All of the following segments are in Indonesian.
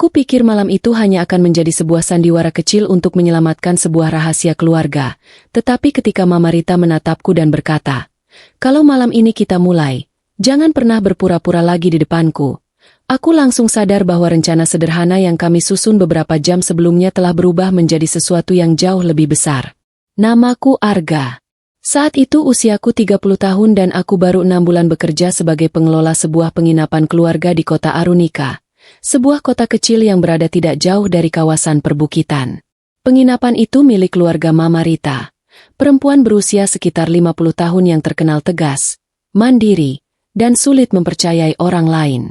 Aku pikir malam itu hanya akan menjadi sebuah sandiwara kecil untuk menyelamatkan sebuah rahasia keluarga. Tetapi ketika Mama Rita menatapku dan berkata, "Kalau malam ini kita mulai, jangan pernah berpura-pura lagi di depanku." Aku langsung sadar bahwa rencana sederhana yang kami susun beberapa jam sebelumnya telah berubah menjadi sesuatu yang jauh lebih besar. Namaku Arga. Saat itu usiaku 30 tahun dan aku baru 6 bulan bekerja sebagai pengelola sebuah penginapan keluarga di kota Arunika. Sebuah kota kecil yang berada tidak jauh dari kawasan perbukitan. Penginapan itu milik keluarga Mama Rita, perempuan berusia sekitar 50 tahun yang terkenal tegas, mandiri, dan sulit mempercayai orang lain.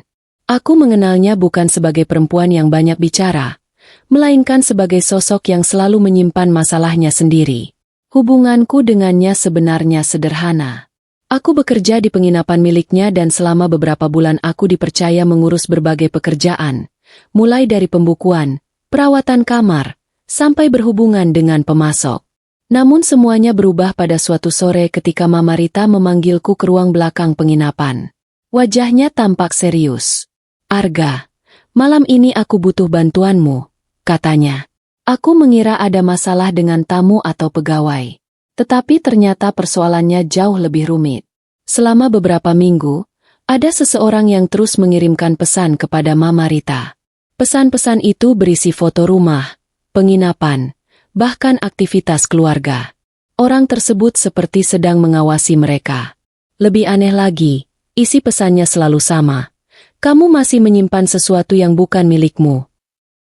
Aku mengenalnya bukan sebagai perempuan yang banyak bicara, melainkan sebagai sosok yang selalu menyimpan masalahnya sendiri. Hubunganku dengannya sebenarnya sederhana. Aku bekerja di penginapan miliknya dan selama beberapa bulan aku dipercaya mengurus berbagai pekerjaan, mulai dari pembukuan, perawatan kamar, sampai berhubungan dengan pemasok. Namun semuanya berubah pada suatu sore ketika Mama Rita memanggilku ke ruang belakang penginapan. Wajahnya tampak serius. "Arga, malam ini aku butuh bantuanmu," katanya. Aku mengira ada masalah dengan tamu atau pegawai. Tetapi ternyata persoalannya jauh lebih rumit. Selama beberapa minggu, ada seseorang yang terus mengirimkan pesan kepada Mama Rita. Pesan-pesan itu berisi foto rumah, penginapan, bahkan aktivitas keluarga. Orang tersebut seperti sedang mengawasi mereka. Lebih aneh lagi, isi pesannya selalu sama. "Kamu masih menyimpan sesuatu yang bukan milikmu."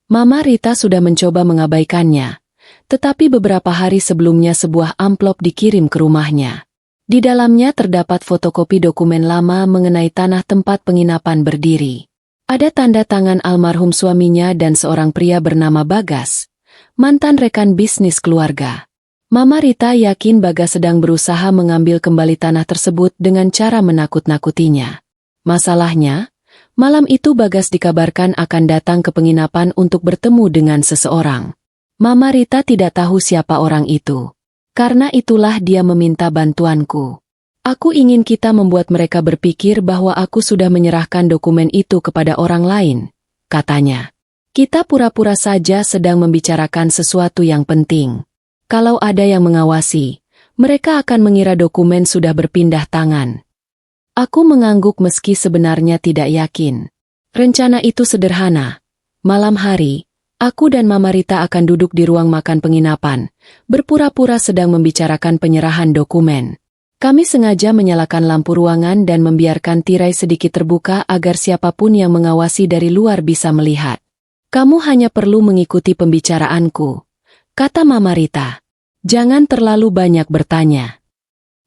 Mama Rita sudah mencoba mengabaikannya, tetapi beberapa hari sebelumnya sebuah amplop dikirim ke rumahnya. Di dalamnya terdapat fotokopi dokumen lama mengenai tanah tempat penginapan berdiri. Ada tanda tangan almarhum suaminya dan seorang pria bernama Bagas, mantan rekan bisnis keluarga. Mama Rita yakin Bagas sedang berusaha mengambil kembali tanah tersebut dengan cara menakut-nakutinya. Masalahnya, malam itu Bagas dikabarkan akan datang ke penginapan untuk bertemu dengan seseorang. Mama Rita tidak tahu siapa orang itu. Karena itulah dia meminta bantuanku. "Aku ingin kita membuat mereka berpikir bahwa aku sudah menyerahkan dokumen itu kepada orang lain," katanya. "Kita pura-pura saja sedang membicarakan sesuatu yang penting. Kalau ada yang mengawasi, mereka akan mengira dokumen sudah berpindah tangan." Aku mengangguk meski sebenarnya tidak yakin. Rencana itu sederhana. Malam hari, aku dan Mama Rita akan duduk di ruang makan penginapan, berpura-pura sedang membicarakan penyerahan dokumen. Kami sengaja menyalakan lampu ruangan dan membiarkan tirai sedikit terbuka agar siapapun yang mengawasi dari luar bisa melihat. "Kamu hanya perlu mengikuti pembicaraanku," kata Mama Rita. "Jangan terlalu banyak bertanya."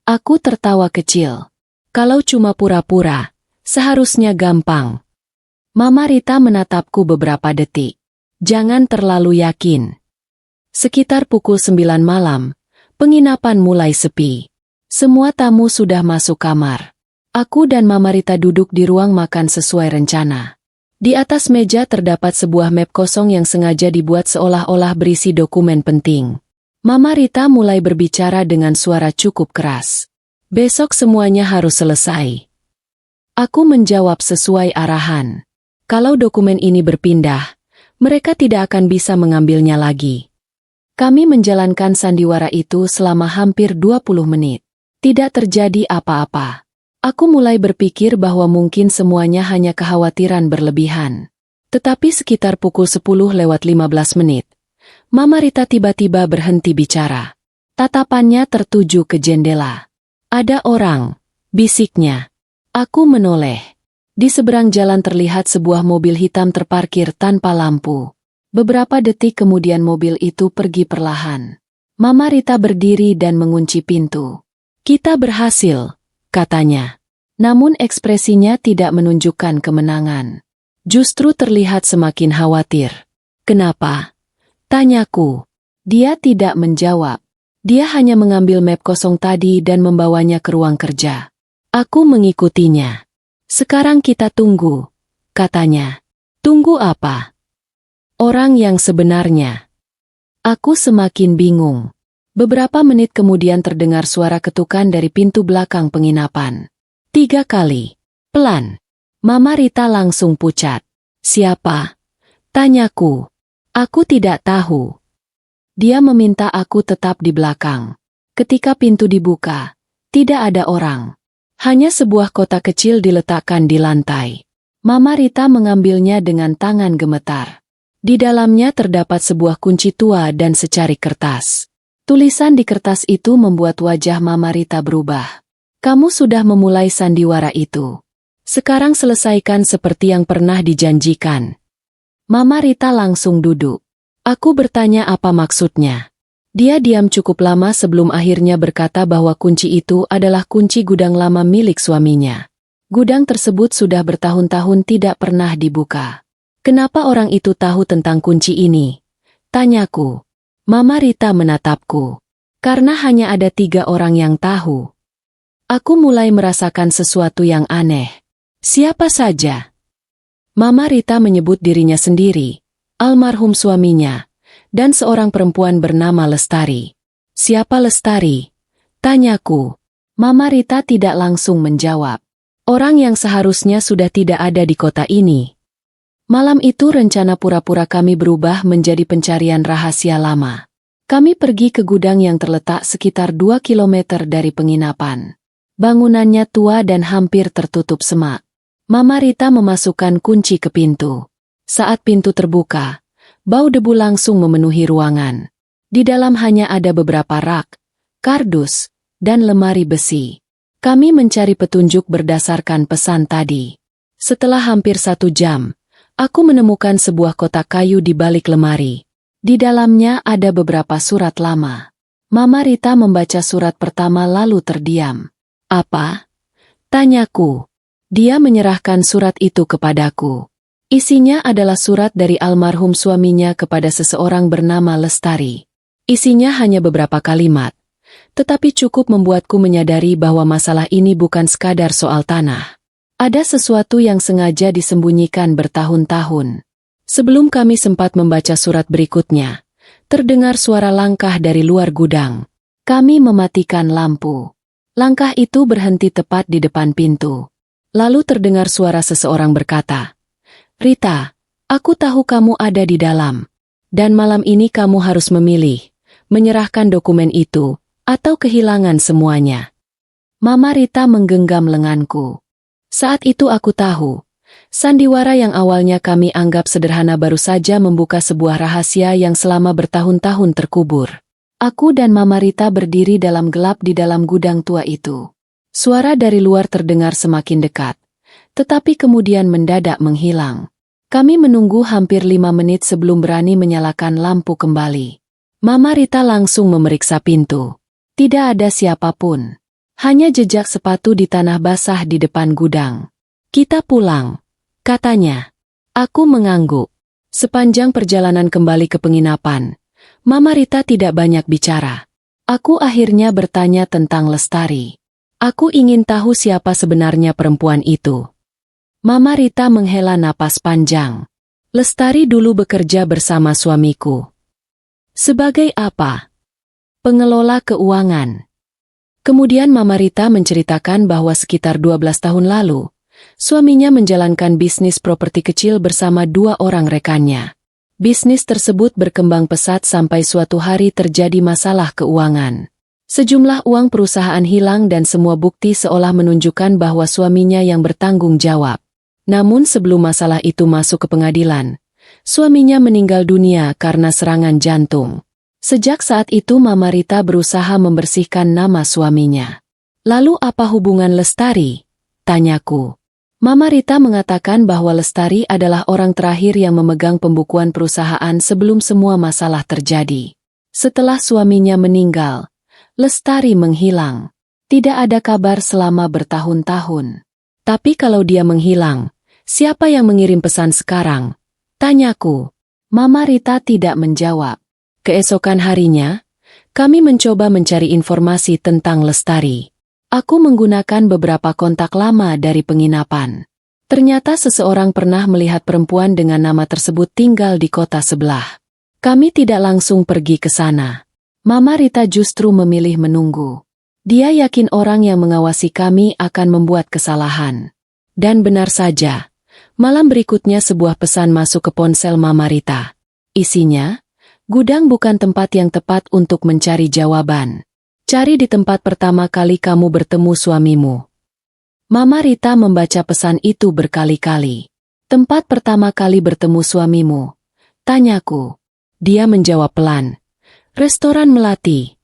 Aku tertawa kecil. Kalau cuma pura-pura, seharusnya gampang. Mama Rita menatapku beberapa detik. "Jangan terlalu yakin." Sekitar pukul 9 malam, penginapan mulai sepi. Semua tamu sudah masuk kamar. Aku dan Mama Rita duduk di ruang makan sesuai rencana. Di atas meja terdapat sebuah map kosong yang sengaja dibuat seolah-olah berisi dokumen penting. Mama Rita mulai berbicara dengan suara cukup keras. "Besok semuanya harus selesai." Aku menjawab sesuai arahan. Kalau dokumen ini berpindah, mereka tidak akan bisa mengambilnya lagi. Kami menjalankan sandiwara itu selama hampir 20 menit. Tidak terjadi apa-apa. Aku mulai berpikir bahwa mungkin semuanya hanya kekhawatiran berlebihan. Tetapi sekitar pukul 10:15, Mama Rita tiba-tiba berhenti bicara. Tatapannya tertuju ke jendela. "Ada orang," bisiknya. Aku menoleh. Di seberang jalan terlihat sebuah mobil hitam terparkir tanpa lampu. Beberapa detik kemudian mobil itu pergi perlahan. Mama Rita berdiri dan mengunci pintu. "Kita berhasil," katanya. Namun ekspresinya tidak menunjukkan kemenangan. Justru terlihat semakin khawatir. "Kenapa?" tanyaku. Dia tidak menjawab. Dia hanya mengambil map kosong tadi dan membawanya ke ruang kerja. Aku mengikutinya. "Sekarang kita tunggu," katanya. "Tunggu apa?" "Orang yang sebenarnya." Aku semakin bingung. Beberapa menit kemudian terdengar suara ketukan dari pintu belakang penginapan. 3 kali. Pelan. Mama Rita langsung pucat. "Siapa?" Tanyaku. Aku tidak tahu. Dia meminta aku tetap di belakang. Ketika pintu dibuka, tidak ada orang. Hanya sebuah kotak kecil diletakkan di lantai. Mama Rita mengambilnya dengan tangan gemetar. Di dalamnya terdapat sebuah kunci tua dan secari kertas. Tulisan di kertas itu membuat wajah Mama Rita berubah. Kamu sudah memulai sandiwara itu. Sekarang selesaikan seperti yang pernah dijanjikan. Mama Rita langsung duduk. Aku bertanya apa maksudnya. Dia diam cukup lama sebelum akhirnya berkata bahwa kunci itu adalah kunci gudang lama milik suaminya. Gudang tersebut sudah bertahun-tahun tidak pernah dibuka. Kenapa orang itu tahu tentang kunci ini? Tanyaku. Mama Rita menatapku. Karena hanya ada 3 orang yang tahu. Aku mulai merasakan sesuatu yang aneh. Siapa saja? Mama Rita menyebut dirinya sendiri, almarhum suaminya, dan seorang perempuan bernama Lestari. Siapa Lestari? Tanyaku. Mama Rita tidak langsung menjawab. Orang yang seharusnya sudah tidak ada di kota ini. Malam itu rencana pura-pura kami berubah menjadi pencarian rahasia lama. Kami pergi ke gudang yang terletak sekitar 2 kilometer dari penginapan. Bangunannya tua dan hampir tertutup semak. Mama Rita memasukkan kunci ke pintu. Saat pintu terbuka, bau debu langsung memenuhi ruangan. Di dalam hanya ada beberapa rak, kardus, dan lemari besi. Kami mencari petunjuk berdasarkan pesan tadi. Setelah hampir 1 jam, aku menemukan sebuah kotak kayu di balik lemari. Di dalamnya ada beberapa surat lama. Mama Rita membaca surat pertama lalu terdiam. Apa? Tanyaku. Dia menyerahkan surat itu kepadaku. Isinya adalah surat dari almarhum suaminya kepada seseorang bernama Lestari. Isinya hanya beberapa kalimat, tetapi cukup membuatku menyadari bahwa masalah ini bukan sekadar soal tanah. Ada sesuatu yang sengaja disembunyikan bertahun-tahun. Sebelum kami sempat membaca surat berikutnya, terdengar suara langkah dari luar gudang. Kami mematikan lampu. Langkah itu berhenti tepat di depan pintu. Lalu terdengar suara seseorang berkata, Rita, aku tahu kamu ada di dalam. Dan malam ini kamu harus memilih, menyerahkan dokumen itu, atau kehilangan semuanya. Mama Rita menggenggam lenganku. Saat itu aku tahu, sandiwara yang awalnya kami anggap sederhana baru saja membuka sebuah rahasia yang selama bertahun-tahun terkubur. Aku dan Mama Rita berdiri dalam gelap di dalam gudang tua itu. Suara dari luar terdengar semakin dekat, tetapi kemudian mendadak menghilang. Kami menunggu hampir 5 menit sebelum berani menyalakan lampu kembali. Mama Rita langsung memeriksa pintu. Tidak ada siapapun. Hanya jejak sepatu di tanah basah di depan gudang. Kita pulang, katanya. Aku mengangguk. Sepanjang perjalanan kembali ke penginapan, Mama Rita tidak banyak bicara. Aku akhirnya bertanya tentang Lestari. Aku ingin tahu siapa sebenarnya perempuan itu. Mama Rita menghela napas panjang. Lestari dulu bekerja bersama suamiku. Sebagai apa? Pengelola keuangan. Kemudian Mama Rita menceritakan bahwa sekitar 12 tahun lalu, suaminya menjalankan bisnis properti kecil bersama 2 orang rekannya. Bisnis tersebut berkembang pesat sampai suatu hari terjadi masalah keuangan. Sejumlah uang perusahaan hilang dan semua bukti seolah menunjukkan bahwa suaminya yang bertanggung jawab. Namun sebelum masalah itu masuk ke pengadilan, suaminya meninggal dunia karena serangan jantung. Sejak saat itu Mama Rita berusaha membersihkan nama suaminya. Lalu apa hubungan Lestari? Tanyaku. Mama Rita mengatakan bahwa Lestari adalah orang terakhir yang memegang pembukuan perusahaan sebelum semua masalah terjadi. Setelah suaminya meninggal, Lestari menghilang. Tidak ada kabar selama bertahun-tahun. Tapi kalau dia menghilang, siapa yang mengirim pesan sekarang? Tanyaku. Mama Rita tidak menjawab. Keesokan harinya, kami mencoba mencari informasi tentang Lestari. Aku menggunakan beberapa kontak lama dari penginapan. Ternyata seseorang pernah melihat perempuan dengan nama tersebut tinggal di kota sebelah. Kami tidak langsung pergi ke sana. Mama Rita justru memilih menunggu. Dia yakin orang yang mengawasi kami akan membuat kesalahan. Dan benar saja, Malam berikutnya sebuah pesan masuk ke ponsel Mama Rita. Isinya, gudang bukan tempat yang tepat untuk mencari jawaban. Cari di tempat pertama kali kamu bertemu suamimu. Mama Rita membaca pesan itu berkali-kali. Tempat pertama kali bertemu suamimu? Tanyaku. Dia menjawab pelan. Restoran Melati.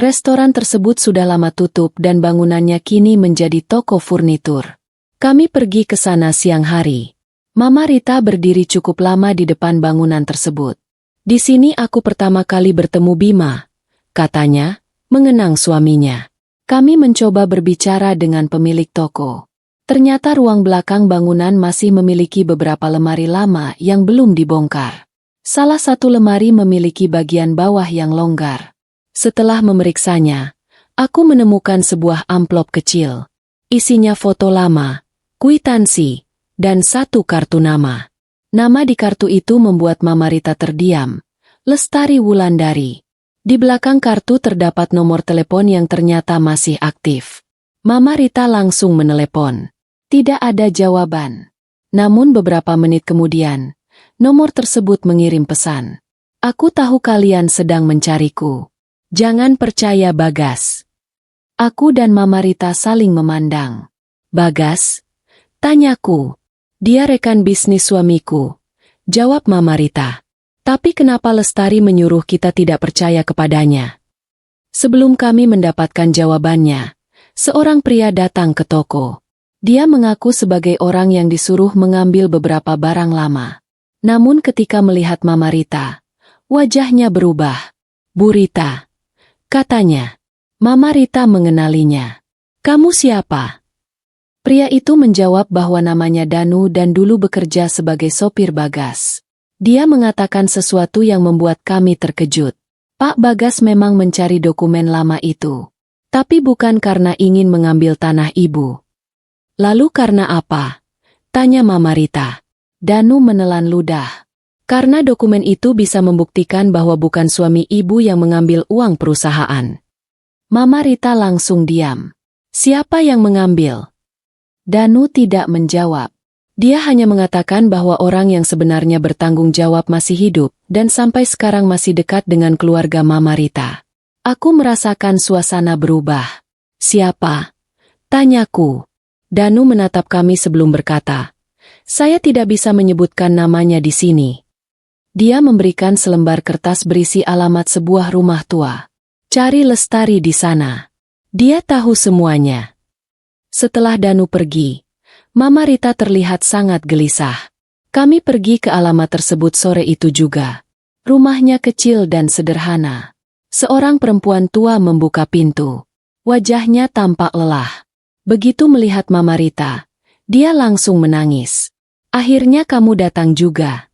Restoran tersebut sudah lama tutup dan bangunannya kini menjadi toko furnitur. Kami pergi ke sana siang hari. Mama Rita berdiri cukup lama di depan bangunan tersebut. Di sini aku pertama kali bertemu Bima, katanya, mengenang suaminya. Kami mencoba berbicara dengan pemilik toko. Ternyata ruang belakang bangunan masih memiliki beberapa lemari lama yang belum dibongkar. Salah satu lemari memiliki bagian bawah yang longgar. Setelah memeriksanya, aku menemukan sebuah amplop kecil. Isinya foto lama, kwitansi, dan satu kartu nama. Nama di kartu itu membuat Mama Rita terdiam. Lestari Wulandari. Di belakang kartu terdapat nomor telepon yang ternyata masih aktif. Mama Rita langsung menelepon. Tidak ada jawaban. Namun beberapa menit kemudian, nomor tersebut mengirim pesan. Aku tahu kalian sedang mencariku. Jangan percaya Bagas. Aku dan Mama Rita saling memandang. Bagas? Tanyaku. Dia rekan bisnis suamiku. Jawab Mama Rita. Tapi kenapa Lestari menyuruh kita tidak percaya kepadanya? Sebelum kami mendapatkan jawabannya, seorang pria datang ke toko. Dia mengaku sebagai orang yang disuruh mengambil beberapa barang lama. Namun ketika melihat Mama Rita, wajahnya berubah. Bu Rita, katanya. Mama Rita mengenalinya. Kamu siapa? Pria itu menjawab bahwa namanya Danu dan dulu bekerja sebagai sopir Bagas. Dia mengatakan sesuatu yang membuat kami terkejut. Pak Bagas memang mencari dokumen lama itu. Tapi bukan karena ingin mengambil tanah ibu. Lalu karena apa? Tanya Mama Rita. Danu menelan ludah. Karena dokumen itu bisa membuktikan bahwa bukan suami ibu yang mengambil uang perusahaan. Mama Rita langsung diam. Siapa yang mengambil? Danu tidak menjawab. Dia hanya mengatakan bahwa orang yang sebenarnya bertanggung jawab masih hidup dan sampai sekarang masih dekat dengan keluarga Mama Rita. Aku merasakan suasana berubah. Siapa? Tanyaku. Danu menatap kami sebelum berkata. Saya tidak bisa menyebutkan namanya di sini. Dia memberikan selembar kertas berisi alamat sebuah rumah tua. Cari Lestari di sana. Dia tahu semuanya. Setelah Danu pergi, Mama Rita terlihat sangat gelisah. Kami pergi ke alamat tersebut sore itu juga. Rumahnya kecil dan sederhana. Seorang perempuan tua membuka pintu. Wajahnya tampak lelah. Begitu melihat Mama Rita, dia langsung menangis. Akhirnya kamu datang juga.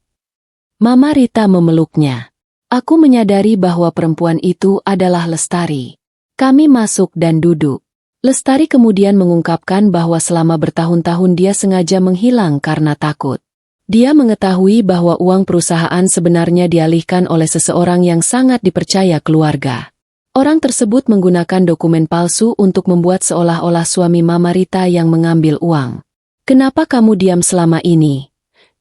Mama Rita memeluknya. Aku menyadari bahwa perempuan itu adalah Lestari. Kami masuk dan duduk. Lestari kemudian mengungkapkan bahwa selama bertahun-tahun dia sengaja menghilang karena takut. Dia mengetahui bahwa uang perusahaan sebenarnya dialihkan oleh seseorang yang sangat dipercaya keluarga. Orang tersebut menggunakan dokumen palsu untuk membuat seolah-olah suami Mama Rita yang mengambil uang. Kenapa kamu diam selama ini?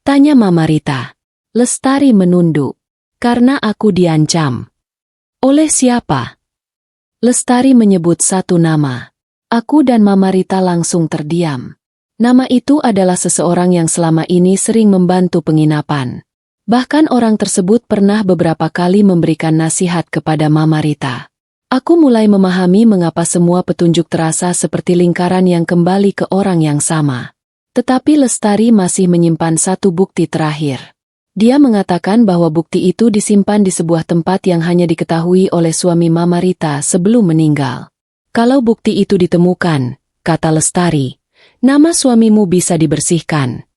Tanya Mama Rita. Lestari menunduk. Karena aku diancam. Oleh siapa? Lestari menyebut satu nama. Aku dan Mama Rita langsung terdiam. Nama itu adalah seseorang yang selama ini sering membantu penginapan. Bahkan orang tersebut pernah beberapa kali memberikan nasihat kepada Mama Rita. Aku mulai memahami mengapa semua petunjuk terasa seperti lingkaran yang kembali ke orang yang sama. Tetapi Lestari masih menyimpan satu bukti terakhir. Dia mengatakan bahwa bukti itu disimpan di sebuah tempat yang hanya diketahui oleh suami Mama Rita sebelum meninggal. Kalau bukti itu ditemukan, kata Lestari, nama suamimu bisa dibersihkan.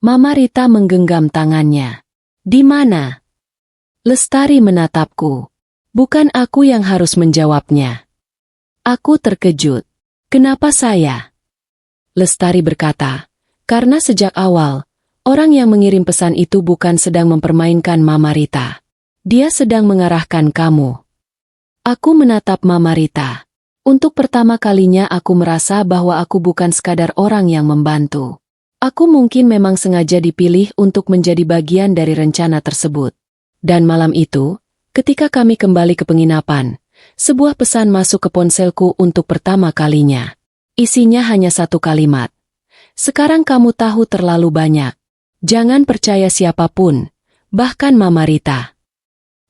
Mama Rita menggenggam tangannya. Di mana? Lestari menatapku. Bukan aku yang harus menjawabnya. Aku terkejut. Kenapa saya? Lestari berkata, karena sejak awal, orang yang mengirim pesan itu bukan sedang mempermainkan Mama Rita. Dia sedang mengarahkan kamu. Aku menatap Mama Rita. Untuk pertama kalinya aku merasa bahwa aku bukan sekadar orang yang membantu. Aku mungkin memang sengaja dipilih untuk menjadi bagian dari rencana tersebut. Dan malam itu, ketika kami kembali ke penginapan, sebuah pesan masuk ke ponselku untuk pertama kalinya. Isinya hanya satu kalimat. Sekarang kamu tahu terlalu banyak. Jangan percaya siapapun, bahkan Mama Rita.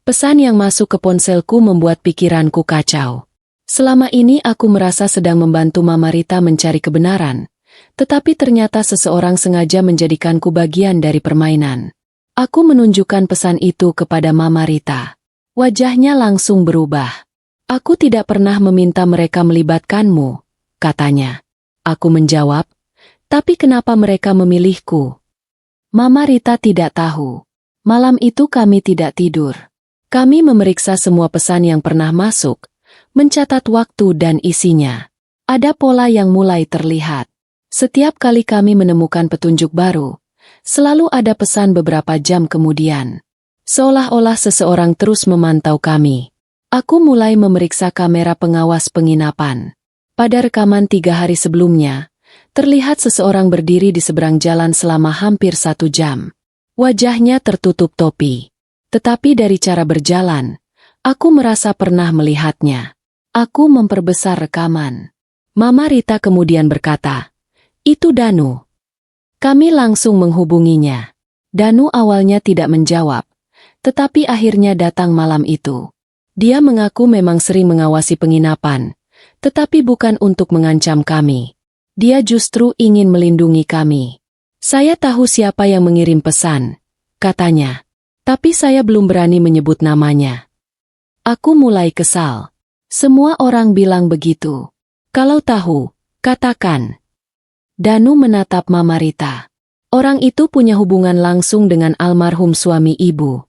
Pesan yang masuk ke ponselku membuat pikiranku kacau. Selama ini aku merasa sedang membantu Mama Rita mencari kebenaran, tetapi ternyata seseorang sengaja menjadikanku bagian dari permainan. Aku menunjukkan pesan itu kepada Mama Rita. Wajahnya langsung berubah. Aku tidak pernah meminta mereka melibatkanmu, katanya. Aku menjawab, tapi kenapa mereka memilihku? Mama Rita tidak tahu. Malam itu kami tidak tidur. Kami memeriksa semua pesan yang pernah masuk, mencatat waktu dan isinya. Ada pola yang mulai terlihat. Setiap kali kami menemukan petunjuk baru, selalu ada pesan beberapa jam kemudian. Seolah-olah seseorang terus memantau kami. Aku mulai memeriksa kamera pengawas penginapan. Pada rekaman 3 hari sebelumnya, terlihat seseorang berdiri di seberang jalan selama hampir 1 jam. Wajahnya tertutup topi. Tetapi dari cara berjalan, aku merasa pernah melihatnya. Aku memperbesar rekaman. Mama Rita kemudian berkata, "Itu Danu." Kami langsung menghubunginya. Danu awalnya tidak menjawab, tetapi akhirnya datang malam itu. Dia mengaku memang sering mengawasi penginapan, tetapi bukan untuk mengancam kami. Dia justru ingin melindungi kami. "Saya tahu siapa yang mengirim pesan," katanya. Tapi saya belum berani menyebut namanya. Aku mulai kesal. Semua orang bilang begitu. Kalau tahu, katakan. Danu menatap Mama Rita. Orang itu punya hubungan langsung dengan almarhum suami ibu.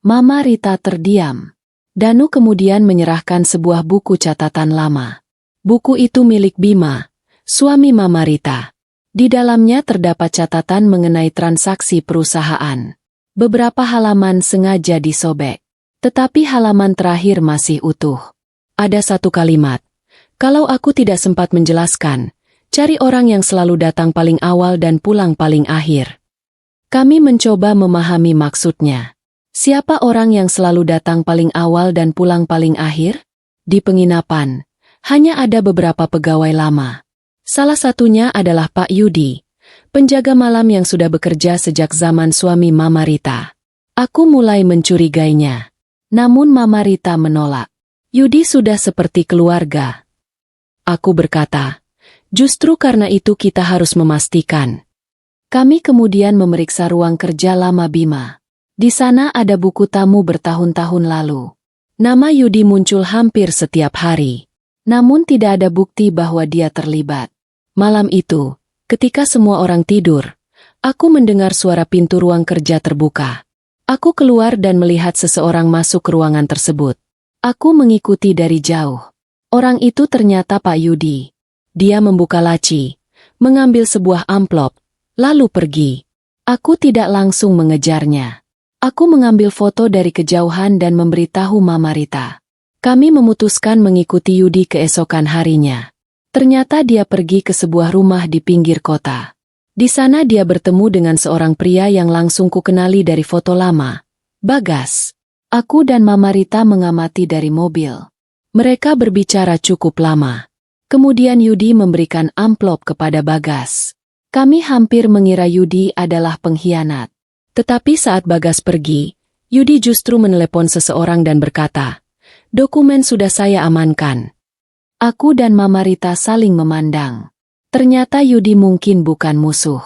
Mama Rita terdiam. Danu kemudian menyerahkan sebuah buku catatan lama. Buku itu milik Bima, suami Mama Rita. Di dalamnya terdapat catatan mengenai transaksi perusahaan. Beberapa halaman sengaja disobek, tetapi halaman terakhir masih utuh. Ada satu kalimat, "Kalau aku tidak sempat menjelaskan, cari orang yang selalu datang paling awal dan pulang paling akhir." Kami mencoba memahami maksudnya. Siapa orang yang selalu datang paling awal dan pulang paling akhir? Di penginapan, hanya ada beberapa pegawai lama. Salah satunya adalah Pak Yudi, penjaga malam yang sudah bekerja sejak zaman suami Mama Rita. Aku mulai mencurigainya. Namun Mama Rita menolak. "Yudi sudah seperti keluarga." Aku berkata, "Justru karena itu kita harus memastikan." Kami kemudian memeriksa ruang kerja lama Bima. Di sana ada buku tamu bertahun-tahun lalu. Nama Yudi muncul hampir setiap hari. Namun tidak ada bukti bahwa dia terlibat. Malam itu, ketika semua orang tidur, aku mendengar suara pintu ruang kerja terbuka. Aku keluar dan melihat seseorang masuk ke ruangan tersebut. Aku mengikuti dari jauh. Orang itu ternyata Pak Yudi. Dia membuka laci, mengambil sebuah amplop, lalu pergi. Aku tidak langsung mengejarnya. Aku mengambil foto dari kejauhan dan memberitahu Mama Rita. Kami memutuskan mengikuti Yudi keesokan harinya. Ternyata dia pergi ke sebuah rumah di pinggir kota. Di sana dia bertemu dengan seorang pria yang langsung kukenali dari foto lama, Bagas. Aku dan Mama Rita mengamati dari mobil. Mereka berbicara cukup lama. Kemudian Yudi memberikan amplop kepada Bagas. Kami hampir mengira Yudi adalah pengkhianat. Tetapi saat Bagas pergi, Yudi justru menelepon seseorang dan berkata, "Dokumen sudah saya amankan." Aku dan Mama Rita saling memandang. Ternyata Yudi mungkin bukan musuh.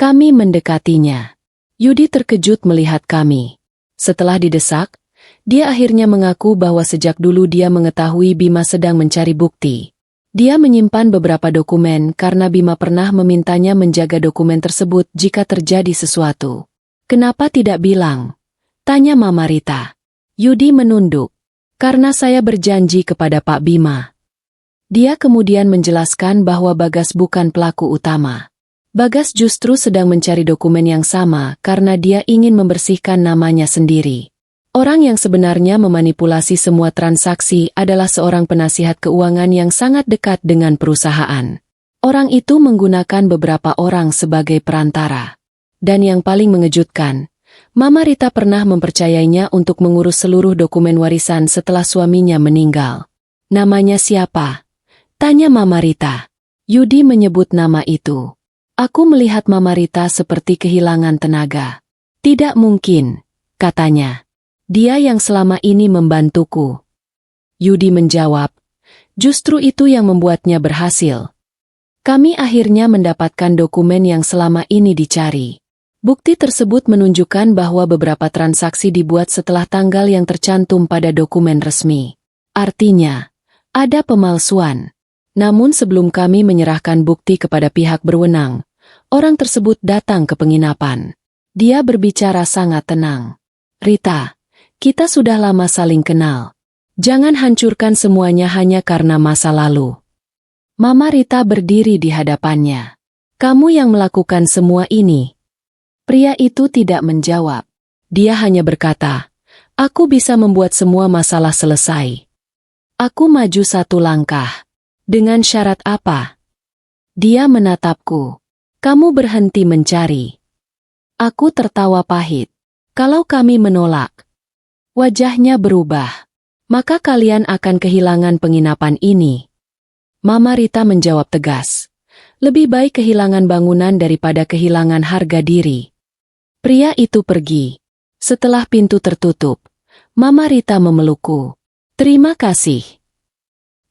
Kami mendekatinya. Yudi terkejut melihat kami. Setelah didesak, dia akhirnya mengaku bahwa sejak dulu dia mengetahui Bima sedang mencari bukti. Dia menyimpan beberapa dokumen karena Bima pernah memintanya menjaga dokumen tersebut jika terjadi sesuatu. "Kenapa tidak bilang?" tanya Mama Rita. Yudi menunduk. "Karena saya berjanji kepada Pak Bima." Dia kemudian menjelaskan bahwa Bagas bukan pelaku utama. Bagas justru sedang mencari dokumen yang sama karena dia ingin membersihkan namanya sendiri. Orang yang sebenarnya memanipulasi semua transaksi adalah seorang penasihat keuangan yang sangat dekat dengan perusahaan. Orang itu menggunakan beberapa orang sebagai perantara. Dan yang paling mengejutkan, Mama Rita pernah mempercayainya untuk mengurus seluruh dokumen warisan setelah suaminya meninggal. Namanya siapa? Tanya Mama Rita. Yudi menyebut nama itu. Aku melihat Mama Rita seperti kehilangan tenaga. Tidak mungkin, katanya. Dia yang selama ini membantuku. Yudi menjawab, justru itu yang membuatnya berhasil. Kami akhirnya mendapatkan dokumen yang selama ini dicari. Bukti tersebut menunjukkan bahwa beberapa transaksi dibuat setelah tanggal yang tercantum pada dokumen resmi. Artinya, ada pemalsuan. Namun sebelum kami menyerahkan bukti kepada pihak berwenang, orang tersebut datang ke penginapan. Dia berbicara sangat tenang. Rita, kita sudah lama saling kenal. Jangan hancurkan semuanya hanya karena masa lalu. Mama Rita berdiri di hadapannya. Kamu yang melakukan semua ini. Pria itu tidak menjawab. Dia hanya berkata, aku bisa membuat semua masalah selesai. Aku maju satu langkah. Dengan syarat apa? Dia menatapku. Kamu berhenti mencari. Aku tertawa pahit. Kalau kami menolak, wajahnya berubah. Maka kalian akan kehilangan penginapan ini. Mama Rita menjawab tegas. Lebih baik kehilangan bangunan daripada kehilangan harga diri. Pria itu pergi. Setelah pintu tertutup, Mama Rita memelukku. Terima kasih.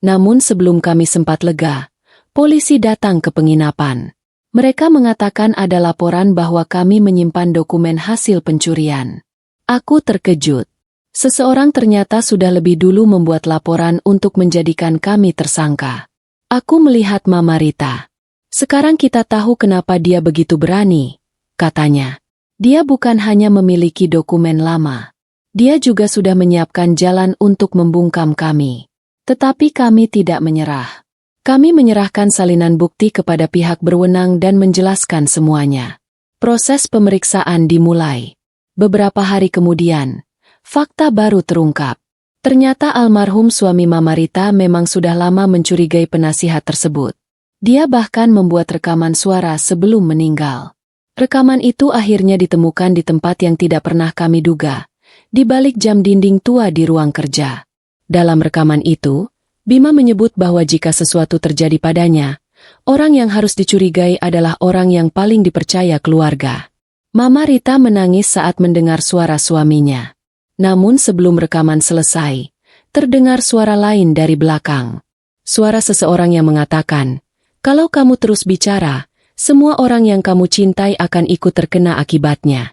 Namun sebelum kami sempat lega, polisi datang ke penginapan. Mereka mengatakan ada laporan bahwa kami menyimpan dokumen hasil pencurian. Aku terkejut. Seseorang ternyata sudah lebih dulu membuat laporan untuk menjadikan kami tersangka. Aku melihat Mama Rita. Sekarang kita tahu kenapa dia begitu berani, katanya. Dia bukan hanya memiliki dokumen lama. Dia juga sudah menyiapkan jalan untuk membungkam kami. Tetapi kami tidak menyerah. Kami menyerahkan salinan bukti kepada pihak berwenang dan menjelaskan semuanya. Proses pemeriksaan dimulai. Beberapa hari kemudian, fakta baru terungkap. Ternyata almarhum suami Mama Rita memang sudah lama mencurigai penasihat tersebut. Dia bahkan membuat rekaman suara sebelum meninggal. Rekaman itu akhirnya ditemukan di tempat yang tidak pernah kami duga, di balik jam dinding tua di ruang kerja. Dalam rekaman itu, Bima menyebut bahwa jika sesuatu terjadi padanya, orang yang harus dicurigai adalah orang yang paling dipercaya keluarga. Mama Rita menangis saat mendengar suara suaminya. Namun sebelum rekaman selesai, terdengar suara lain dari belakang. Suara seseorang yang mengatakan, kalau kamu terus bicara, semua orang yang kamu cintai akan ikut terkena akibatnya.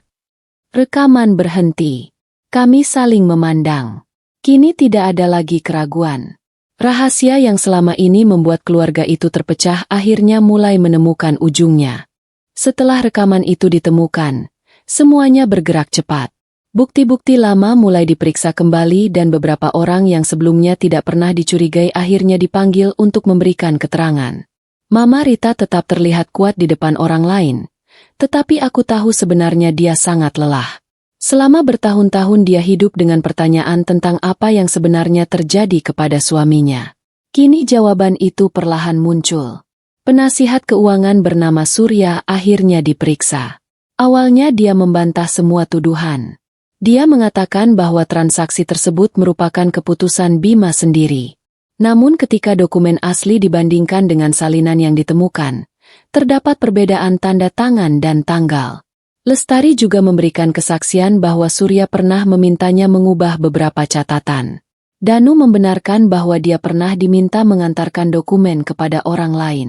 Rekaman berhenti. Kami saling memandang. Kini tidak ada lagi keraguan. Rahasia yang selama ini membuat keluarga itu terpecah akhirnya mulai menemukan ujungnya. Setelah rekaman itu ditemukan, semuanya bergerak cepat. Bukti-bukti lama mulai diperiksa kembali dan beberapa orang yang sebelumnya tidak pernah dicurigai akhirnya dipanggil untuk memberikan keterangan. Mama Rita tetap terlihat kuat di depan orang lain, tetapi aku tahu sebenarnya dia sangat lelah. Selama bertahun-tahun dia hidup dengan pertanyaan tentang apa yang sebenarnya terjadi kepada suaminya. Kini jawaban itu perlahan muncul. Penasihat keuangan bernama Surya akhirnya diperiksa. Awalnya dia membantah semua tuduhan. Dia mengatakan bahwa transaksi tersebut merupakan keputusan Bima sendiri. Namun ketika dokumen asli dibandingkan dengan salinan yang ditemukan, terdapat perbedaan tanda tangan dan tanggal. Lestari juga memberikan kesaksian bahwa Surya pernah memintanya mengubah beberapa catatan. Danu membenarkan bahwa dia pernah diminta mengantarkan dokumen kepada orang lain.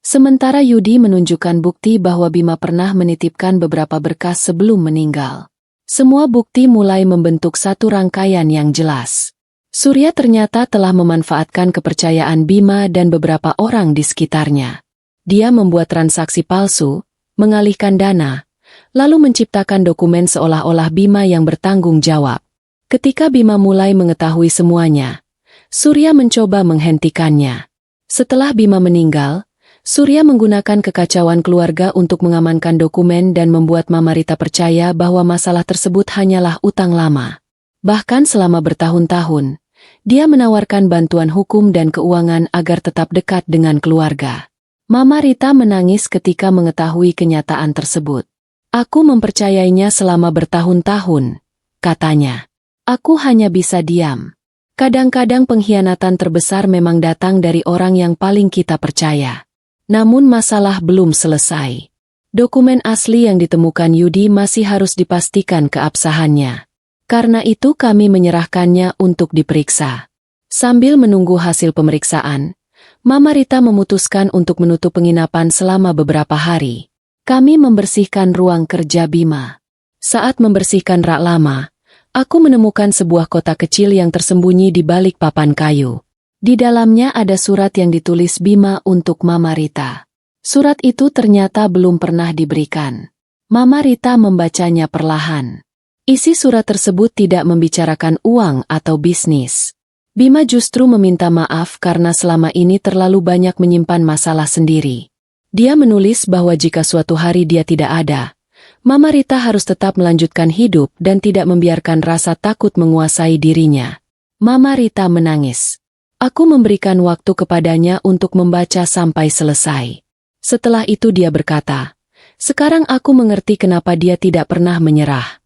Sementara Yudi menunjukkan bukti bahwa Bima pernah menitipkan beberapa berkas sebelum meninggal. Semua bukti mulai membentuk satu rangkaian yang jelas. Surya ternyata telah memanfaatkan kepercayaan Bima dan beberapa orang di sekitarnya. Dia membuat transaksi palsu, mengalihkan dana, lalu menciptakan dokumen seolah-olah Bima yang bertanggung jawab. Ketika Bima mulai mengetahui semuanya, Surya mencoba menghentikannya. Setelah Bima meninggal, Surya menggunakan kekacauan keluarga untuk mengamankan dokumen dan membuat Mama Rita percaya bahwa masalah tersebut hanyalah utang lama. Bahkan selama bertahun-tahun, dia menawarkan bantuan hukum dan keuangan agar tetap dekat dengan keluarga. Mama Rita menangis ketika mengetahui kenyataan tersebut. Aku mempercayainya selama bertahun-tahun, katanya. Aku hanya bisa diam. Kadang-kadang pengkhianatan terbesar memang datang dari orang yang paling kita percaya. Namun masalah belum selesai. Dokumen asli yang ditemukan Yudi masih harus dipastikan keabsahannya. Karena itu kami menyerahkannya untuk diperiksa. Sambil menunggu hasil pemeriksaan, Mama Rita memutuskan untuk menutup penginapan selama beberapa hari. Kami membersihkan ruang kerja Bima. Saat membersihkan rak lama, aku menemukan sebuah kotak kecil yang tersembunyi di balik papan kayu. Di dalamnya ada surat yang ditulis Bima untuk Mama Rita. Surat itu ternyata belum pernah diberikan. Mama Rita membacanya perlahan. Isi surat tersebut tidak membicarakan uang atau bisnis. Bima justru meminta maaf karena selama ini terlalu banyak menyimpan masalah sendiri. Dia menulis bahwa jika suatu hari dia tidak ada, Mama Rita harus tetap melanjutkan hidup dan tidak membiarkan rasa takut menguasai dirinya. Mama Rita menangis. Aku memberikan waktu kepadanya untuk membaca sampai selesai. Setelah itu dia berkata, "Sekarang aku mengerti kenapa dia tidak pernah menyerah."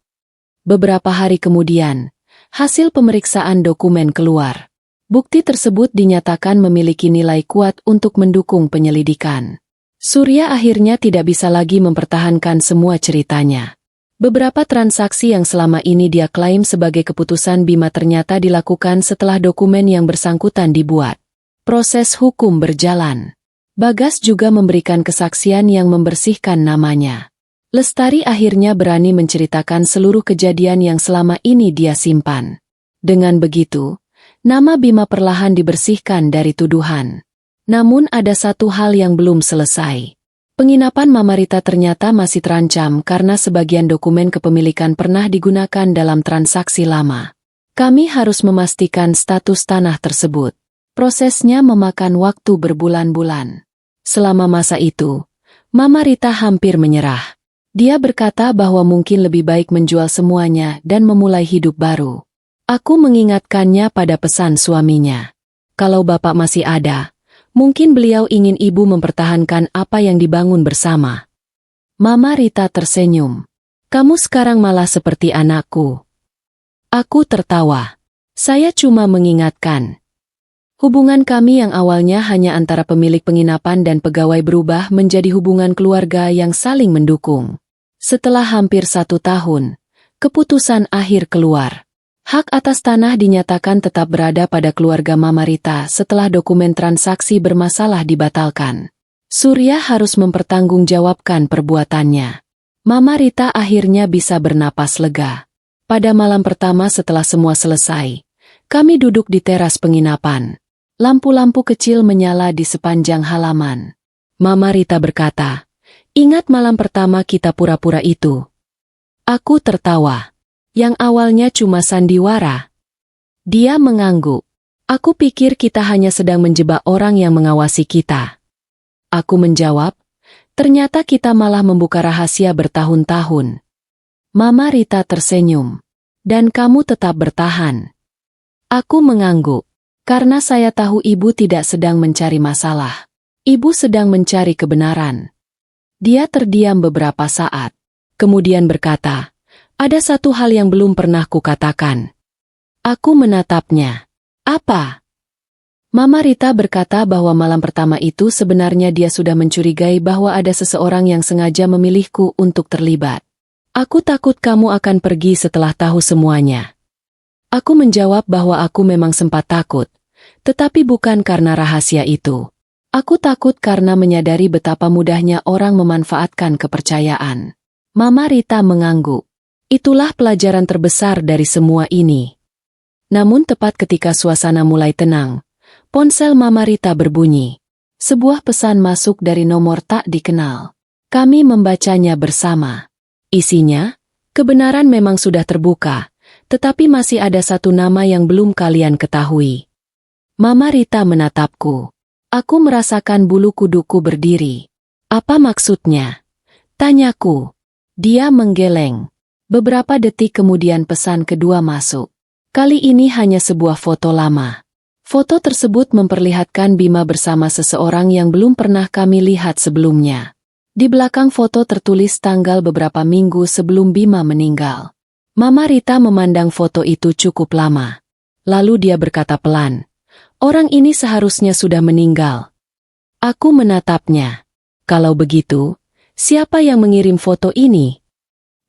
Beberapa hari kemudian, hasil pemeriksaan dokumen keluar. Bukti tersebut dinyatakan memiliki nilai kuat untuk mendukung penyelidikan. Surya akhirnya tidak bisa lagi mempertahankan semua ceritanya. Beberapa transaksi yang selama ini dia klaim sebagai keputusan Bima ternyata dilakukan setelah dokumen yang bersangkutan dibuat. Proses hukum berjalan. Bagas juga memberikan kesaksian yang membersihkan namanya. Lestari akhirnya berani menceritakan seluruh kejadian yang selama ini dia simpan. Dengan begitu, nama Bima perlahan dibersihkan dari tuduhan. Namun ada satu hal yang belum selesai. Penginapan Mama Rita ternyata masih terancam karena sebagian dokumen kepemilikan pernah digunakan dalam transaksi lama. Kami harus memastikan status tanah tersebut. Prosesnya memakan waktu berbulan-bulan. Selama masa itu, Mama Rita hampir menyerah. Dia berkata bahwa mungkin lebih baik menjual semuanya dan memulai hidup baru. Aku mengingatkannya pada pesan suaminya. Kalau bapak masih ada, mungkin beliau ingin ibu mempertahankan apa yang dibangun bersama. Mama Rita tersenyum. Kamu sekarang malah seperti anakku. Aku tertawa. Saya cuma mengingatkan. Hubungan kami yang awalnya hanya antara pemilik penginapan dan pegawai berubah menjadi hubungan keluarga yang saling mendukung. Setelah hampir 1 tahun, keputusan akhir keluar. Hak atas tanah dinyatakan tetap berada pada keluarga Mama Rita setelah dokumen transaksi bermasalah dibatalkan. Surya harus mempertanggungjawabkan perbuatannya. Mama Rita akhirnya bisa bernapas lega. Pada malam pertama setelah semua selesai, kami duduk di teras penginapan. Lampu-lampu kecil menyala di sepanjang halaman. Mama Rita berkata, "Ingat malam pertama kita pura-pura itu?" Aku tertawa. Yang awalnya cuma sandiwara. Dia mengangguk. Aku pikir kita hanya sedang menjebak orang yang mengawasi kita. Aku menjawab, ternyata kita malah membuka rahasia bertahun-tahun. Mama Rita tersenyum. Dan kamu tetap bertahan. Aku mengangguk. Karena saya tahu ibu tidak sedang mencari masalah. Ibu sedang mencari kebenaran. Dia terdiam beberapa saat. Kemudian berkata, ada satu hal yang belum pernah kukatakan. Aku menatapnya. Apa? Mama Rita berkata bahwa malam pertama itu sebenarnya dia sudah mencurigai bahwa ada seseorang yang sengaja memilihku untuk terlibat. Aku takut kamu akan pergi setelah tahu semuanya. Aku menjawab bahwa aku memang sempat takut, tetapi bukan karena rahasia itu. Aku takut karena menyadari betapa mudahnya orang memanfaatkan kepercayaan. Mama Rita mengangguk. Itulah pelajaran terbesar dari semua ini. Namun tepat ketika suasana mulai tenang, ponsel Mama Rita berbunyi. Sebuah pesan masuk dari nomor tak dikenal. Kami membacanya bersama. Isinya, kebenaran memang sudah terbuka, tetapi masih ada satu nama yang belum kalian ketahui. Mama Rita menatapku. Aku merasakan bulu kuduku berdiri. Apa maksudnya? Tanyaku. Dia menggeleng. Beberapa detik kemudian pesan kedua masuk. Kali ini hanya sebuah foto lama. Foto tersebut memperlihatkan Bima bersama seseorang yang belum pernah kami lihat sebelumnya. Di belakang foto tertulis tanggal beberapa minggu sebelum Bima meninggal. Mama Rita memandang foto itu cukup lama. Lalu dia berkata pelan, "Orang ini seharusnya sudah meninggal." Aku menatapnya. "Kalau begitu, siapa yang mengirim foto ini?"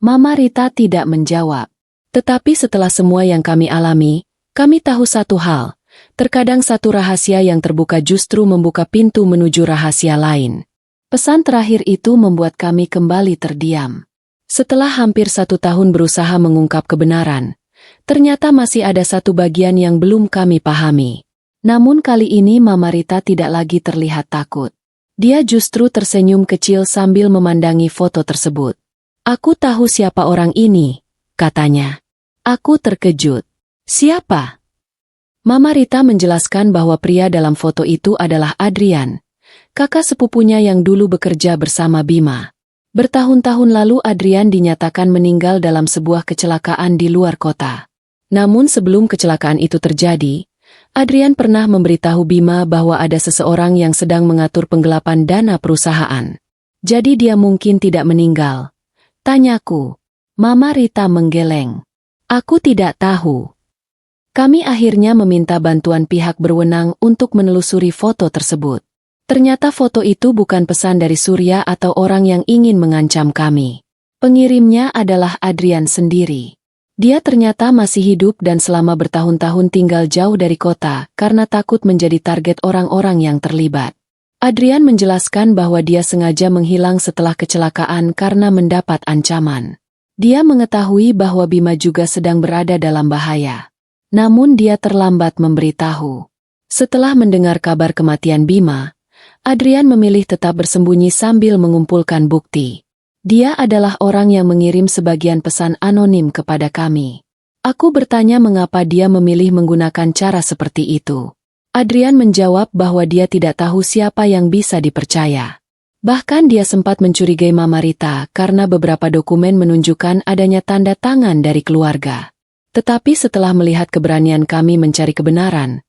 Mama Rita tidak menjawab. Tetapi setelah semua yang kami alami, kami tahu satu hal. Terkadang satu rahasia yang terbuka justru membuka pintu menuju rahasia lain. Pesan terakhir itu membuat kami kembali terdiam. Setelah hampir 1 tahun berusaha mengungkap kebenaran, ternyata masih ada satu bagian yang belum kami pahami. Namun kali ini Mama Rita tidak lagi terlihat takut. Dia justru tersenyum kecil sambil memandangi foto tersebut. "Aku tahu siapa orang ini," katanya. Aku terkejut. "Siapa?" Mama Rita menjelaskan bahwa pria dalam foto itu adalah Adrian, kakak sepupunya yang dulu bekerja bersama Bima. Bertahun-tahun lalu Adrian dinyatakan meninggal dalam sebuah kecelakaan di luar kota. Namun sebelum kecelakaan itu terjadi, Adrian pernah memberitahu Bima bahwa ada seseorang yang sedang mengatur penggelapan dana perusahaan. Jadi dia mungkin tidak meninggal. Tanyaku. Mama Rita menggeleng. "Aku tidak tahu." Kami akhirnya meminta bantuan pihak berwenang untuk menelusuri foto tersebut. Ternyata foto itu bukan pesan dari Surya atau orang yang ingin mengancam kami. Pengirimnya adalah Adrian sendiri. Dia ternyata masih hidup dan selama bertahun-tahun tinggal jauh dari kota karena takut menjadi target orang-orang yang terlibat. Adrian menjelaskan bahwa dia sengaja menghilang setelah kecelakaan karena mendapat ancaman. Dia mengetahui bahwa Bima juga sedang berada dalam bahaya. Namun dia terlambat memberitahu. Setelah mendengar kabar kematian Bima, Adrian memilih tetap bersembunyi sambil mengumpulkan bukti. Dia adalah orang yang mengirim sebagian pesan anonim kepada kami. Aku bertanya mengapa dia memilih menggunakan cara seperti itu. Adrian menjawab bahwa dia tidak tahu siapa yang bisa dipercaya. Bahkan dia sempat mencurigai Mama Rita karena beberapa dokumen menunjukkan adanya tanda tangan dari keluarga. Tetapi setelah melihat keberanian kami mencari kebenaran,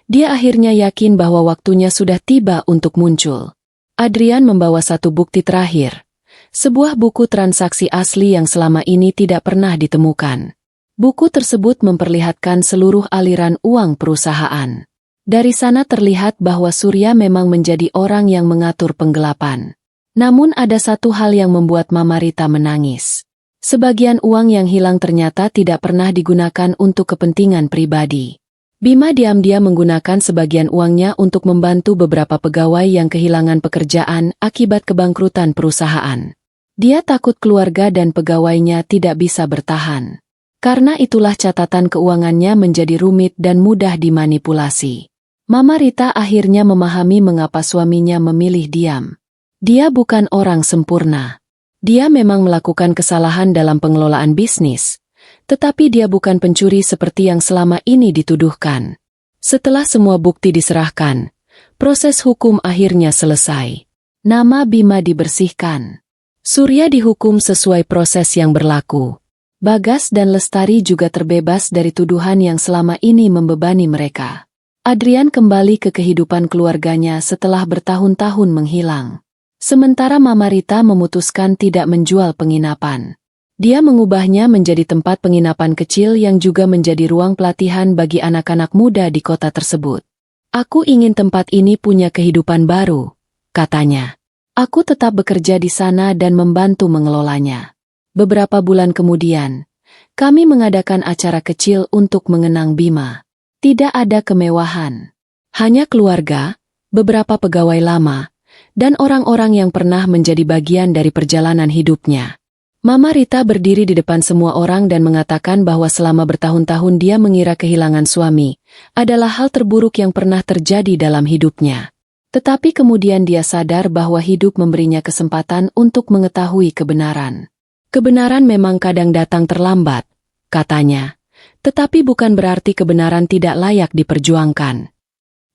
dia akhirnya yakin bahwa waktunya sudah tiba untuk muncul. Adrian membawa satu bukti terakhir, sebuah buku transaksi asli yang selama ini tidak pernah ditemukan. Buku tersebut memperlihatkan seluruh aliran uang perusahaan. Dari sana terlihat bahwa Surya memang menjadi orang yang mengatur penggelapan. Namun ada satu hal yang membuat Mama Rita menangis. Sebagian uang yang hilang ternyata tidak pernah digunakan untuk kepentingan pribadi. Bima diam-diam menggunakan sebagian uangnya untuk membantu beberapa pegawai yang kehilangan pekerjaan akibat kebangkrutan perusahaan. Dia takut keluarga dan pegawainya tidak bisa bertahan. Karena itulah catatan keuangannya menjadi rumit dan mudah dimanipulasi. Mama Rita akhirnya memahami mengapa suaminya memilih diam. Dia bukan orang sempurna. Dia memang melakukan kesalahan dalam pengelolaan bisnis, tetapi dia bukan pencuri seperti yang selama ini dituduhkan. Setelah semua bukti diserahkan, proses hukum akhirnya selesai. Nama Bima dibersihkan. Surya dihukum sesuai proses yang berlaku. Bagas dan Lestari juga terbebas dari tuduhan yang selama ini membebani mereka. Adrian kembali ke kehidupan keluarganya setelah bertahun-tahun menghilang. Sementara Mama Rita memutuskan tidak menjual penginapan. Dia mengubahnya menjadi tempat penginapan kecil yang juga menjadi ruang pelatihan bagi anak-anak muda di kota tersebut. "Aku ingin tempat ini punya kehidupan baru," katanya. "Aku tetap bekerja di sana dan membantu mengelolanya." Beberapa bulan kemudian, kami mengadakan acara kecil untuk mengenang Bima. Tidak ada kemewahan. Hanya keluarga, beberapa pegawai lama, dan orang-orang yang pernah menjadi bagian dari perjalanan hidupnya. Mama Rita berdiri di depan semua orang dan mengatakan bahwa selama bertahun-tahun dia mengira kehilangan suami adalah hal terburuk yang pernah terjadi dalam hidupnya. Tetapi kemudian dia sadar bahwa hidup memberinya kesempatan untuk mengetahui kebenaran. "Kebenaran memang kadang datang terlambat," katanya, "tetapi bukan berarti kebenaran tidak layak diperjuangkan."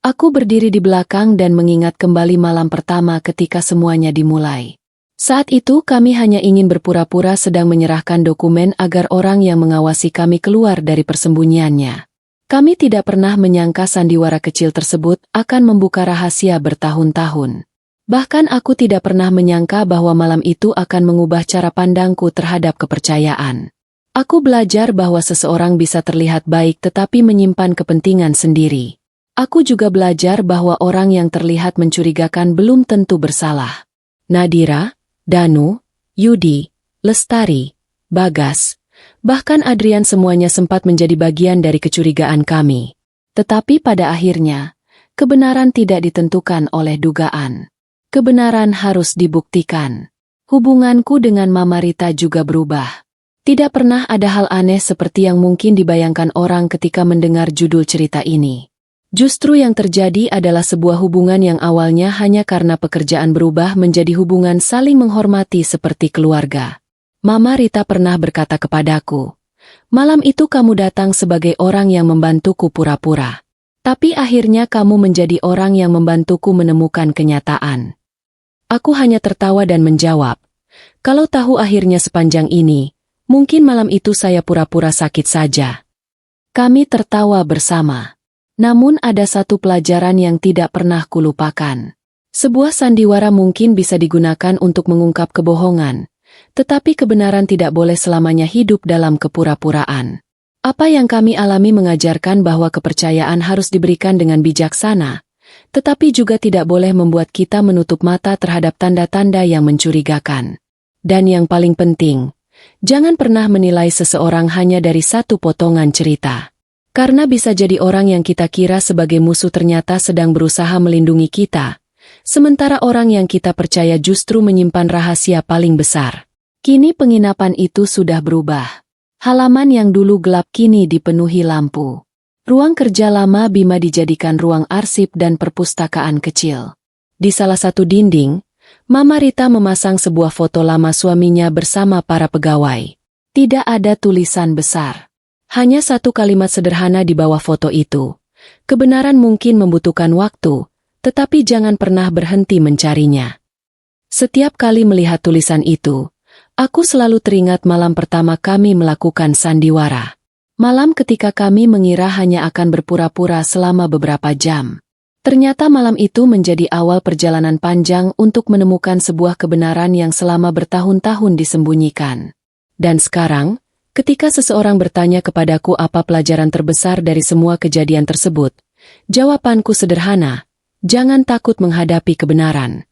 Aku berdiri di belakang dan mengingat kembali malam pertama ketika semuanya dimulai. Saat itu kami hanya ingin berpura-pura sedang menyerahkan dokumen agar orang yang mengawasi kami keluar dari persembunyiannya. Kami tidak pernah menyangka sandiwara kecil tersebut akan membuka rahasia bertahun-tahun. Bahkan aku tidak pernah menyangka bahwa malam itu akan mengubah cara pandangku terhadap kepercayaan. Aku belajar bahwa seseorang bisa terlihat baik tetapi menyimpan kepentingan sendiri. Aku juga belajar bahwa orang yang terlihat mencurigakan belum tentu bersalah. Nadira, Danu, Yudi, Lestari, Bagas, bahkan Adrian semuanya sempat menjadi bagian dari kecurigaan kami. Tetapi pada akhirnya, kebenaran tidak ditentukan oleh dugaan. Kebenaran harus dibuktikan. Hubunganku dengan Mama Rita juga berubah. Tidak pernah ada hal aneh seperti yang mungkin dibayangkan orang ketika mendengar judul cerita ini. Justru yang terjadi adalah sebuah hubungan yang awalnya hanya karena pekerjaan berubah menjadi hubungan saling menghormati seperti keluarga. Mama Rita pernah berkata kepadaku, "Malam itu kamu datang sebagai orang yang membantuku pura-pura. Tapi akhirnya kamu menjadi orang yang membantuku menemukan kenyataan." Aku hanya tertawa dan menjawab, "Kalau tahu akhirnya sepanjang ini, mungkin malam itu saya pura-pura sakit saja." Kami tertawa bersama. Namun ada satu pelajaran yang tidak pernah kulupakan. Sebuah sandiwara mungkin bisa digunakan untuk mengungkap kebohongan, tetapi kebenaran tidak boleh selamanya hidup dalam kepura-puraan. Apa yang kami alami mengajarkan bahwa kepercayaan harus diberikan dengan bijaksana, tetapi juga tidak boleh membuat kita menutup mata terhadap tanda-tanda yang mencurigakan. Dan yang paling penting, jangan pernah menilai seseorang hanya dari satu potongan cerita. Karena bisa jadi orang yang kita kira sebagai musuh ternyata sedang berusaha melindungi kita, sementara orang yang kita percaya justru menyimpan rahasia paling besar. Kini penginapan itu sudah berubah. Halaman yang dulu gelap kini dipenuhi lampu. Ruang kerja lama Bima dijadikan ruang arsip dan perpustakaan kecil. Di salah satu dinding, Mama Rita memasang sebuah foto lama suaminya bersama para pegawai. Tidak ada tulisan besar. Hanya satu kalimat sederhana di bawah foto itu. Kebenaran mungkin membutuhkan waktu, tetapi jangan pernah berhenti mencarinya. Setiap kali melihat tulisan itu, aku selalu teringat malam pertama kami melakukan sandiwara. Malam ketika kami mengira hanya akan berpura-pura selama beberapa jam. Ternyata malam itu menjadi awal perjalanan panjang untuk menemukan sebuah kebenaran yang selama bertahun-tahun disembunyikan. Dan sekarang, ketika seseorang bertanya kepadaku apa pelajaran terbesar dari semua kejadian tersebut, jawabanku sederhana, jangan takut menghadapi kebenaran.